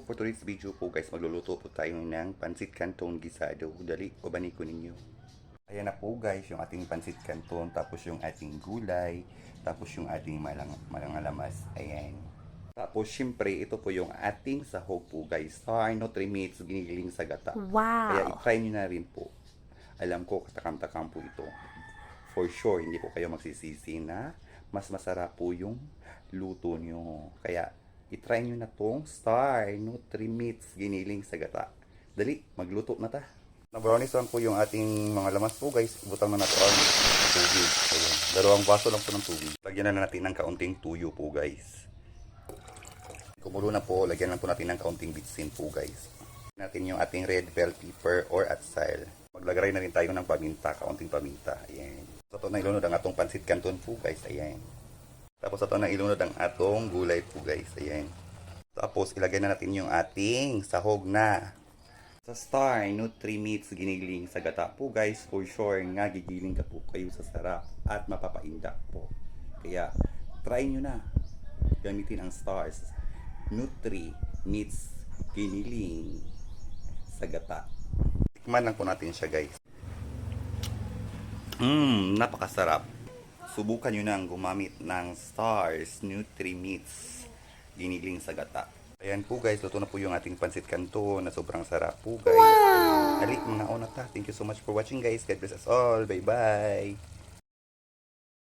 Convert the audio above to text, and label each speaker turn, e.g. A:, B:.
A: for today's video po guys, magluluto po tayo ng pansit canton gisado. Dali, ubani ko ninyo. Ayan na po guys, yung ating pansit canton, tapos yung ating gulay, tapos yung ating malangalamas. Ayan. Tapos syempre, ito po yung ating sahog po guys. No 3 minutes, ginigiling sa gata.
B: Wow!
A: Kaya i-try nyo na rin po. Alam ko, katakam-takam po ito. For sure, hindi po kayo magsisisi na mas masarap po yung luto nyo. Kaya, i-try nyo na tong Star Nutri Meats giniling sa gata. Dali, magluto na ta. Na-brownies lang po yung ating mga lamas po guys. Ibutang na natin ang tubig. Ayan. 2 baso lang po ng tubig. Lagyan na natin ng kaunting tuyo po guys. Kumulo na po, lagyan lang po natin ng kaunting bitsin po guys. Natin yung ating red bell pepper or atsal. Maglagay na rin tayo ng paminta, kaunting paminta. Ayan. So, ito na ilunod ang atong pansit canton po guys. Ayan. Tapos ito na ilunod ang atong gulay po guys. Ayan. Tapos ilagay na natin yung ating sahog na sa Star Nutri Meats giniling sa gata po guys. For sure nga gigiling ka po kayo sa sarap at mapapainda po. Kaya try nyo na. Gamitin ang Stars Nutri Meats giniling sa gata. Tikman lang po natin siya guys. Napakasarap. Subukan nyo nang gumamit ng Stars Nutri Meats giniling sa gata. Ayan po guys, luto na po yung ating pansit canton na sobrang sarap po guys. Wow! Halik mga onat ta. Thank you so much for watching guys. God bless us all. Bye bye.